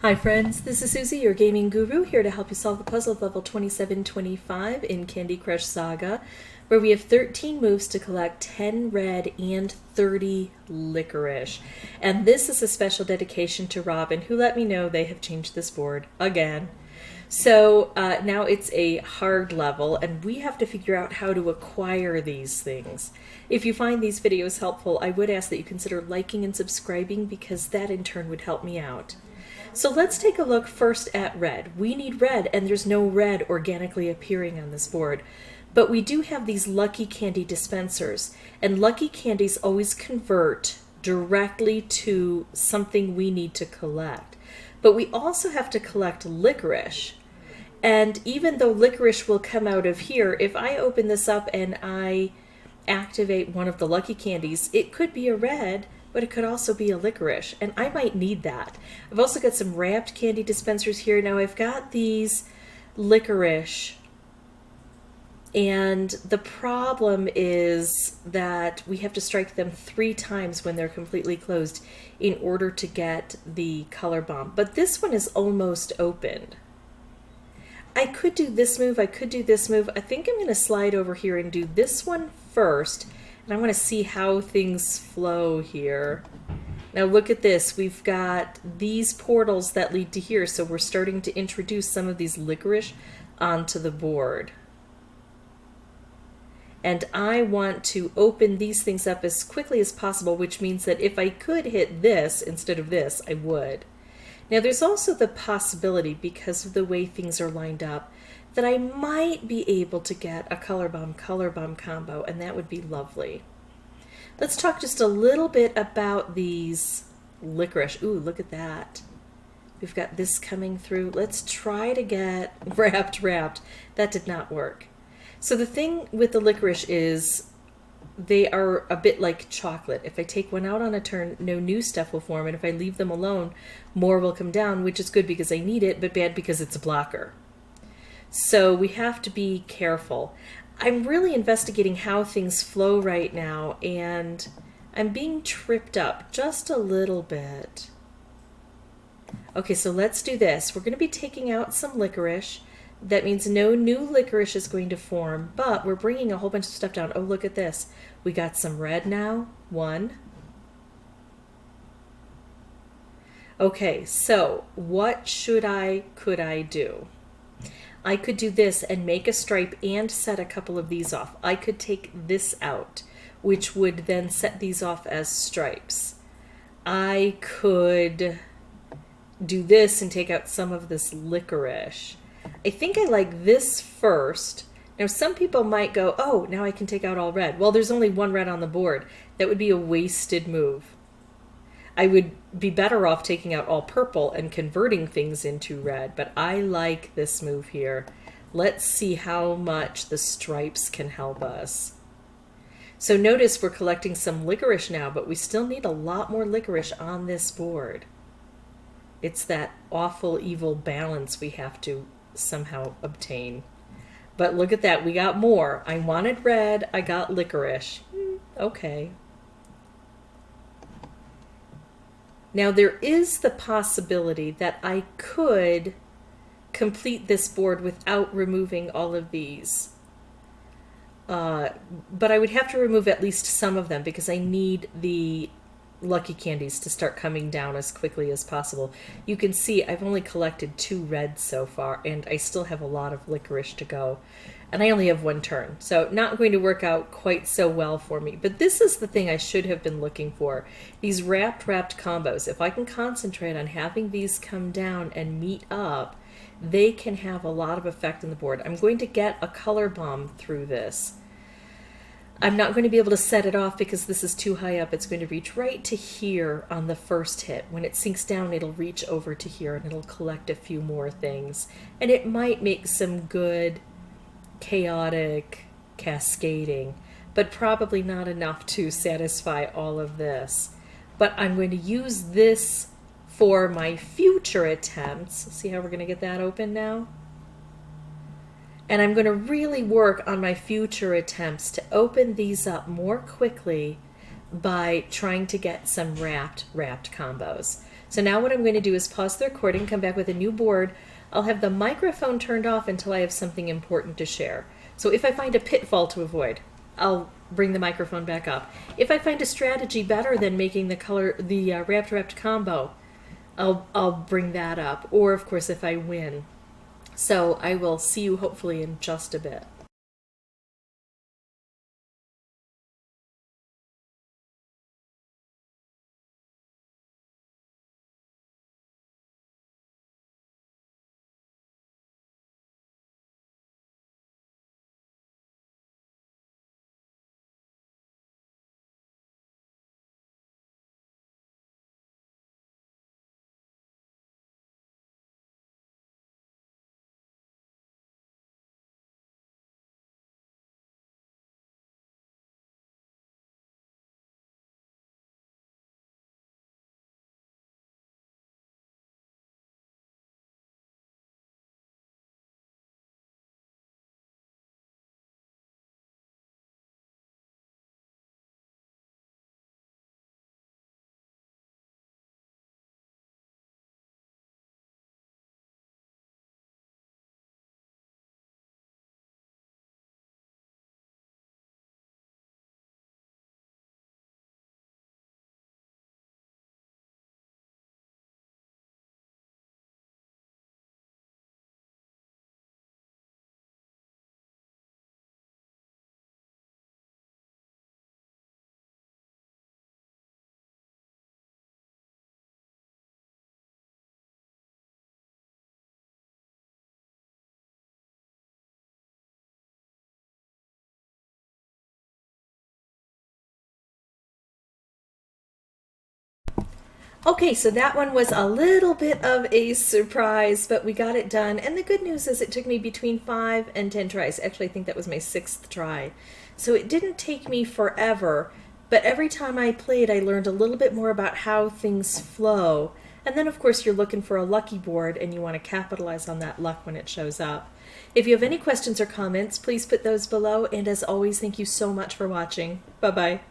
Hi friends, this is Suzy, your gaming guru, here to help you solve the puzzle of level 2725 in Candy Crush Saga, where we have 13 moves to collect 10 red and 30 licorice. And this is a special dedication to Robin, who let me know they have changed this board again. So now it's a hard level, and we have to figure out how to acquire these things. If you find these videos helpful, I would ask that you consider liking and subscribing, because that in turn would help me out. So let's take a look first at red. We need red, and there's no red organically appearing on this board. But we do have these lucky candy dispensers, and lucky candies always convert directly to something we need to collect. But we also have to collect licorice. And even though licorice will come out of here, if I open this up and I activate one of the lucky candies, it could be a red, but it could also be a licorice, and I might need that. I've also got some wrapped candy dispensers here. Now I've got these licorice, and the problem is that we have to strike them 3 times when they're completely closed in order to get the color bomb. But this one is almost opened. I could do this move, I could do this move. I think I'm going to slide over here and do this one first, and I want to see how things flow here. Now look at this. We've got these portals that lead to here, so we're starting to introduce some of these licorice onto the board. And I want to open these things up as quickly as possible, which means that if I could hit this instead of this, I would. Now there's also the possibility, because of the way things are lined up, that I might be able to get a color bomb combo, and that would be lovely. Let's talk just a little bit about these licorice. Ooh, look at that. We've got this coming through. Let's try to get wrapped. That did not work. So the thing with the licorice is they are a bit like chocolate. If I take one out on a turn, no new stuff will form, and if I leave them alone, more will come down, which is good because I need it, but bad because it's a blocker. So we have to be careful. I'm really investigating how things flow right now, and I'm being tripped up just a little bit. Okay, so let's do this. We're going to be taking out some licorice. That means no new licorice is going to form, but we're bringing a whole bunch of stuff down. Oh, look at this. We got some red now. 1. Okay, so what could I do? I could do this and make a stripe and set a couple of these off. I could take this out, which would then set these off as stripes. I could do this and take out some of this licorice. I think I like this first. Now some people might go, oh, now I can take out all red. Well, there's only 1 red on the board. That would be a wasted move. I would be better off taking out all purple and converting things into red, but I like this move here. Let's see how much the stripes can help us. So notice we're collecting some licorice now, but we still need a lot more licorice on this board. It's that awful, evil balance we have to somehow obtain. But look at that, we got more. I wanted red, I got licorice. Okay. Now there is the possibility that I could complete this board without removing all of these. But I would have to remove at least some of them because I need the lucky candies to start coming down as quickly as possible. You can see I've only collected 2 reds so far, and I still have a lot of licorice to go. And I only have 1 turn, so not going to work out quite so well for me. But this is the thing I should have been looking for. These wrapped combos. If I can concentrate on having these come down and meet up, they can have a lot of effect on the board. I'm going to get a color bomb through this. I'm not going to be able to set it off because this is too high up. It's going to reach right to here on the first hit. When it sinks down, it'll reach over to here and it'll collect a few more things. And it might make some good chaotic cascading, but probably not enough to satisfy all of this. But I'm going to use this for my future attempts. See how we're going to get that open now? And I'm going to really work on my future attempts to open these up more quickly by trying to get some wrapped combos. So now what I'm going to do is pause the recording, come back with a new board. I'll have the microphone turned off until I have something important to share. So if I find a pitfall to avoid, I'll bring the microphone back up. If I find a strategy better than making the wrapped combo, I'll bring that up. Or of course if I win. So I will see you hopefully in just a bit. Okay, so that one was a little bit of a surprise, but we got it done. And the good news is it took me between 5 and 10 tries. Actually, I think that was my 6th try. So it didn't take me forever, but every time I played, I learned a little bit more about how things flow. And then, of course, you're looking for a lucky board, and you want to capitalize on that luck when it shows up. If you have any questions or comments, please put those below. And as always, thank you so much for watching. Bye-bye.